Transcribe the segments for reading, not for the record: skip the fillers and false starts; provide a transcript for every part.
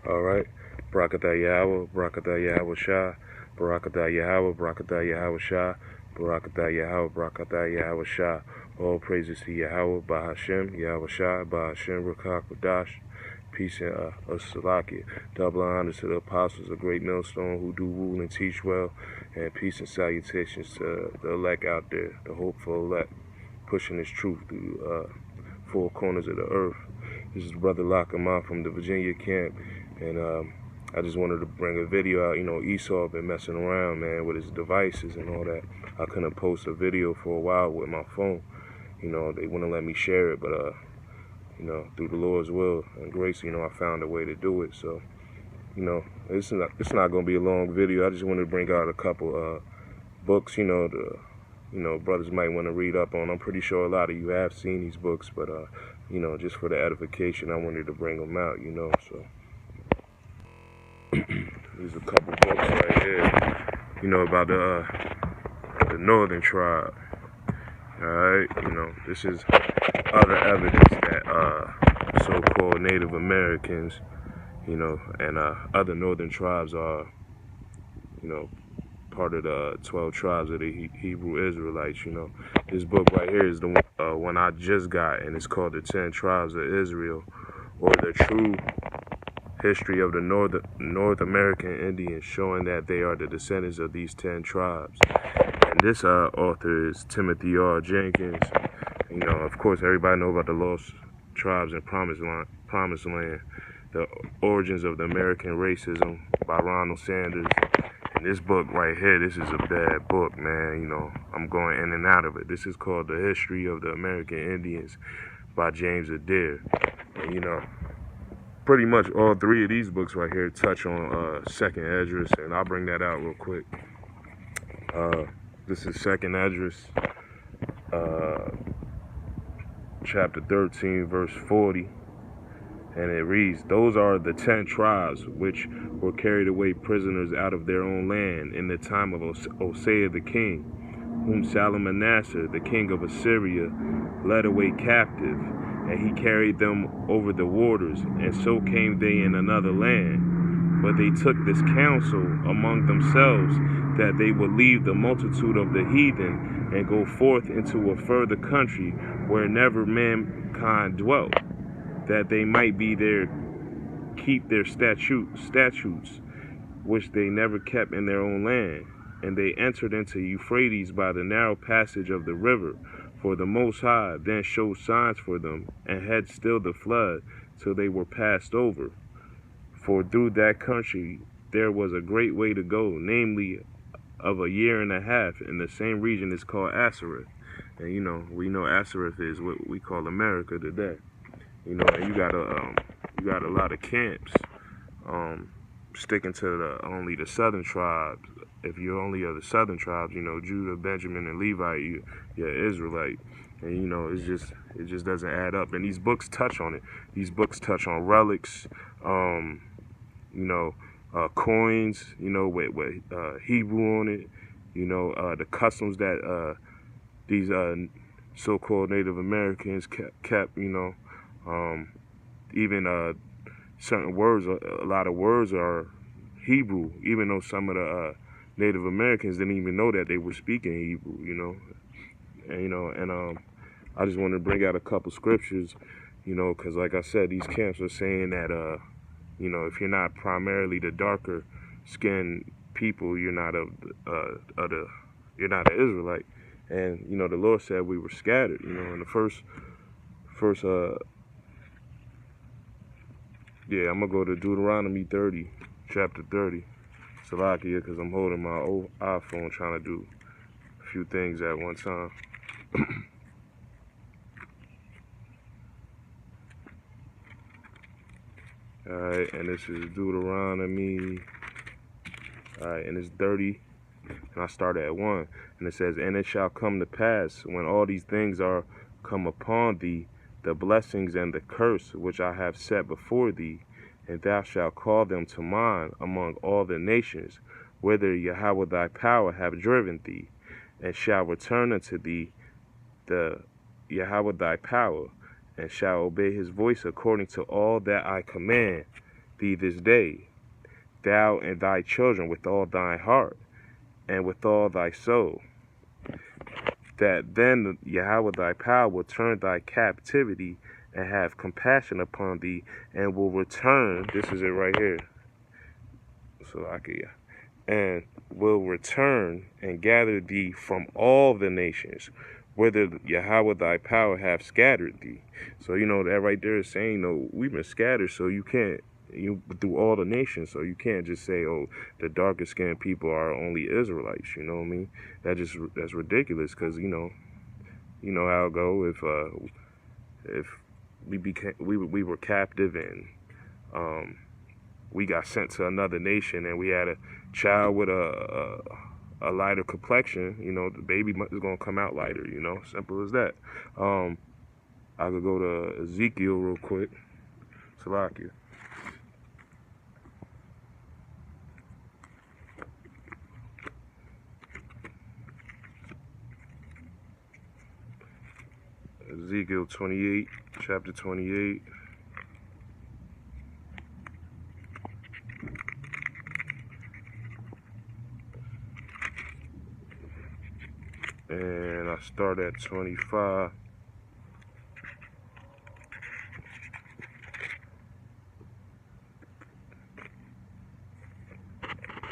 All right. Barakatah Yahweh, Barakatah Yahweh Shah, Barakatah Yahweh, Barakatah Yahweh Shah, Barakatah Yahweh, Barakatah Yahweh Shah. All praises to Yahweh, Bahashem, Yahweh Shah, Bahashem, Rakak, Wadash. Peace and Salakia. Double honor to the apostles of Great Millstone who do rule and teach well. And peace and salutations to the elect out there, the hopeful elect, pushing this truth through four corners of the earth. This is Brother Lockamont from the Virginia camp. And I just wanted to bring a video out. You know, Esau been messing around, man, with his devices and all that. I couldn't post a video for a while with my phone. You know, they wouldn't let me share it, but you know, through the Lord's will and grace, you know, I found a way to do it. So, you know, it's not going to be a long video. I just wanted to bring out a couple books, you know, brothers might want to read up on. I'm pretty sure a lot of you have seen these books, but you know, just for the edification, I wanted to bring them out, you know. So, there's a couple books right here, you know, about the northern tribe. All right, you know, this is other evidence that so-called Native Americans, you know, and other northern tribes are, you know, part of the 12 tribes of the Hebrew Israelites. You know, this book right here is the one I just got, and it's called The 10 Tribes of Israel, or the True History of the North American Indians, showing that they are the descendants of these 10 tribes. And this author is Timothy R. Jenkins. You know, of course, everybody know about the Lost Tribes and Promised Land, The Origins of the American Racism by Ronald Sanders. And this book right here, this is a bad book, man. You know, I'm going in and out of it. This is called The History of the American Indians by James Adair. And, you know, pretty much all three of these books right here touch on Second Esdras, and I'll bring that out real quick. This is Second Esdras, chapter 13, verse 40. And it reads, "Those are the 10 tribes which were carried away prisoners out of their own land in the time of Osea the king, whom Salmanassar, the king of Assyria, led away captive, and he carried them over the waters, and so came they in another land. But they took this counsel among themselves, that they would leave the multitude of the heathen, and go forth into a further country, where never mankind dwelt, that they might be there, keep their statutes, which they never kept in their own land. And they entered into Euphrates by the narrow passage of the river. For the Most High then showed signs for them, and had stilled the flood, till they were passed over. For through that country there was a great way to go, namely of a year and a half, and the same region is called Asareth. And you know, we know Asareth is what we call America today. You know, and you got a lot of camps sticking to only the southern tribes. If you're only of the southern tribes, you know, Judah, Benjamin, and Levi, you're Israelite. And you know, it just doesn't add up. And these books touch on it. These books touch on relics, you know, coins, you know, with Hebrew on it. You know, the customs that these so-called Native Americans kept, you know. Even certain words, a lot of words are Hebrew, even though some of the Native Americans didn't even know that they were speaking Hebrew, you know. And, you know, and I just want to bring out a couple scriptures, you know, because like I said, these camps are saying that, you know, if you're not primarily the darker skinned people, you're not you're not an Israelite. And, you know, the Lord said we were scattered, you know, in the first yeah, I'm going to go to Deuteronomy 30, chapter 30. Salakia, because I'm holding my old iPhone trying to do a few things at one time. Alright, and this is Deuteronomy. Alright, and it's 30, and I start at 1. And it says, "And it shall come to pass, when all these things are come upon thee, the blessings and the curse which I have set before thee, and thou shalt call them to mind among all the nations, whither Yahweh thy power have driven thee, and shall return unto thee the Yahweh thy power, and shall obey his voice according to all that I command thee this day, thou and thy children with all thy heart and with all thy soul, that then Yahweh thy power will turn thy captivity and have compassion upon thee, and will return, this is it right here, Salakia, and will return and gather thee from all the nations, whither Yahweh thy power hath scattered thee. So, that right there is saying, we've been scattered, so you can't, through all the nations, so you can't just say, the darkest skinned people are only Israelites, you know what I mean? That's ridiculous, because, you know how it go. If we were captive and we got sent to another nation and we had a child with a lighter complexion, the baby is gonna come out lighter, simple as that. I could go to Ezekiel real quick. Salakia. Ezekiel 28, chapter 28. And I start at 25.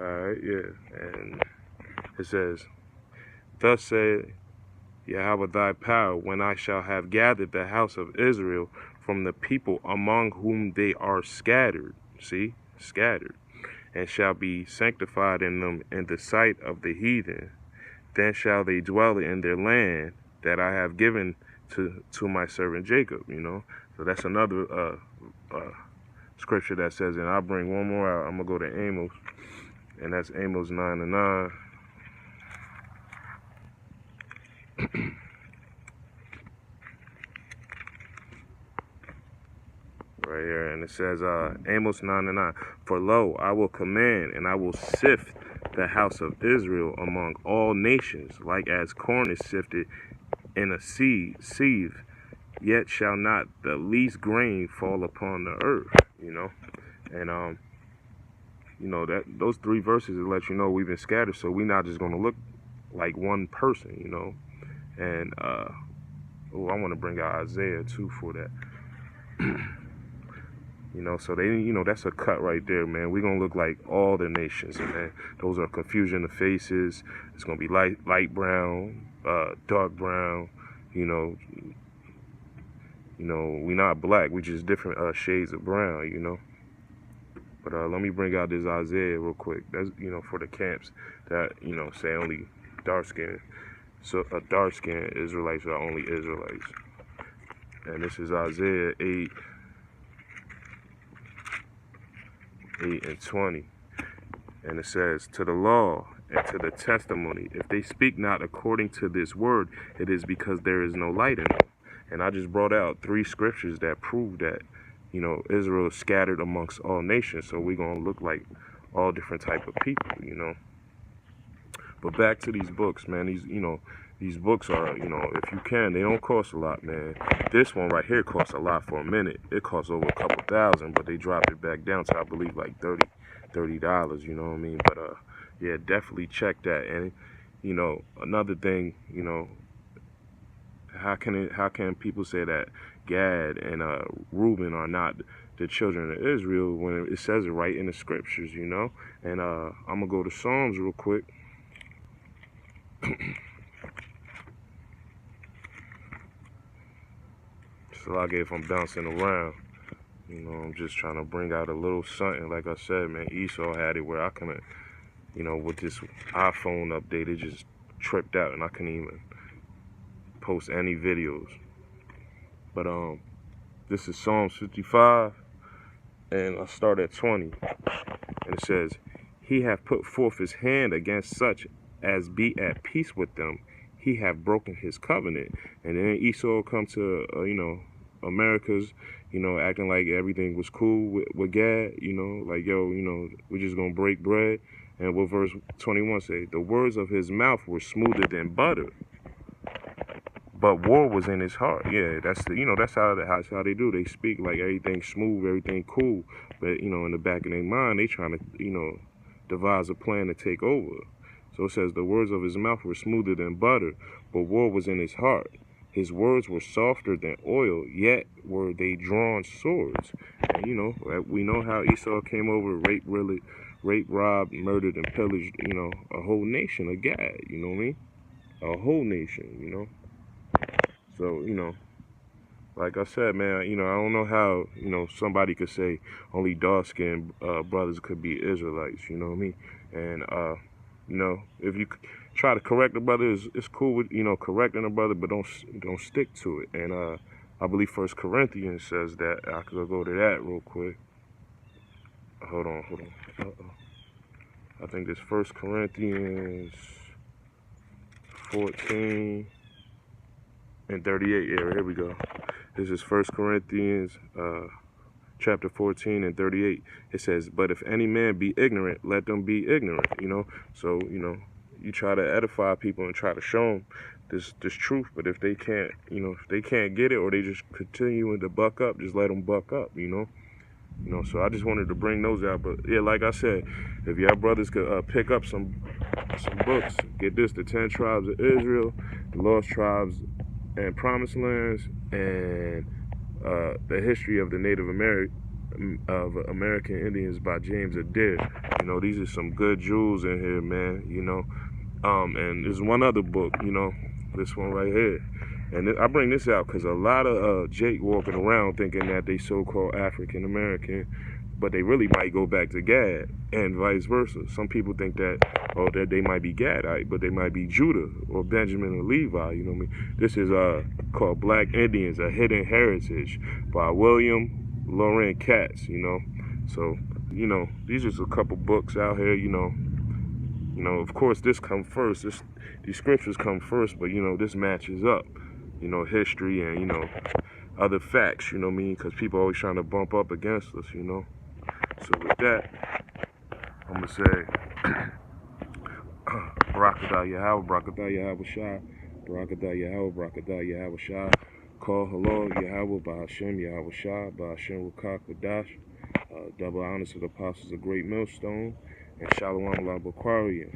Alright, yeah. And it says, Thus said Yahweh thy power, when I shall have gathered the house of Israel from the people among whom they are scattered, see, scattered, and shall be sanctified in them in the sight of the heathen, then shall they dwell in their land that I have given to my servant Jacob, So that's another scripture that says, and I'll bring one more out. I'm going to go to Amos, and that's Amos 9:9. Right here, and it says, Amos 9:9, For lo, I will command, and I will sift the house of Israel among all nations, like as corn is sifted in a sieve, yet shall not the least grain fall upon the earth, and that those three verses will let you know we've been scattered, so we're not just going to look like one person, and I want to bring out Isaiah too for that. So they, that's a cut right there, man. We're going to look like all the nations, man. Those are confusion of faces. It's going to be light brown, dark brown, we're not black. We just different shades of brown, But let me bring out this Isaiah real quick. That's, for the camps that, say only dark skin. So dark skin Israelites are only Israelites. And this is Isaiah 8:20, and it says, To the law and to the testimony, if they speak not according to this word, it is because there is no light in them. And I just brought out 3 scriptures that prove that, Israel is scattered amongst all nations, so we're going to look like all different type of people, But back to these books, man. These books are, if you can, they don't cost a lot, man. This one right here costs a lot for a minute. It costs over a couple thousand, but they dropped it back down to, I believe, like $30, you know what I mean? But, yeah, definitely check that. And, another thing, how can people say that Gad and Reuben are not the children of Israel when it says it right in the scriptures, And I'm going to go to Psalms real quick. So if I'm bouncing around, I'm just trying to bring out a little something. Like I said, man, Esau had it where I couldn't, with this iPhone update, it just tripped out and I couldn't even post any videos. But this is Psalms 55, and I start at 20, and it says, He hath put forth his hand against such as be at peace with them. He hath broken his covenant. And then Esau come to, America's, acting like everything was cool with Gad, like, yo, we're just going to break bread. And what verse 21 say? The words of his mouth were smoother than butter, but war was in his heart. Yeah, that's the, that's how they do. They speak like everything smooth, everything cool, but in the back of their mind, they trying to devise a plan to take over. So it says the words of his mouth were smoother than butter, but war was in his heart. His words were softer than oil, yet were they drawn swords. And we know how Esau came over, raped, robbed, murdered, and pillaged, a whole nation of Gad, you know what I mean? A whole nation, So, like I said, man, I don't know how, somebody could say only dark-skinned brothers could be Israelites, you know what I mean? And, if you try to correct a brother, it's cool with, correcting a brother, but don't stick to it. And I believe 1 Corinthians says that. I could go to that real quick. Hold on. I think it's 1 Corinthians 14 and 38. Yeah, here we go. This is 1 Corinthians chapter 14 and 38. It says, but if any man be ignorant, let them be ignorant, So, you try to edify people and try to show them this truth. But if they can't, if they can't get it, or they just continuing to buck up, just let them buck up, So I just wanted to bring those out. But yeah, like I said, if y'all brothers could pick up some books, get this: the 10 tribes of Israel, the lost tribes and promised lands, and the history of the Native American Indians by James Adair. These are some good jewels in here, man. And there's one other book, this one right here. And I bring this out because a lot of Jake walking around thinking that they so-called African American, but they really might go back to Gad, and vice versa. Some people think that, that they might be Gadite, but they might be Judah or Benjamin or Levi, you know what I mean? This is called Black Indians, A Hidden Heritage by William Loren Katz, So, these are a couple books out here, of course this come first, these scriptures come first, but, this matches up, history and, other facts, you know what I mean? Because people always trying to bump up against us, So with that, I'm going to say, Barakadah Yahweh, Barakadah Yahweh Shai, Barakadah Yahweh, Barakadah Yahweh Shai, Call Hello Yahweh, Bahashem Yahweh Shai, Bahashem Rukak Kadash, double honors to the apostles of Great Millstone, and Shalom Allah Bakwari.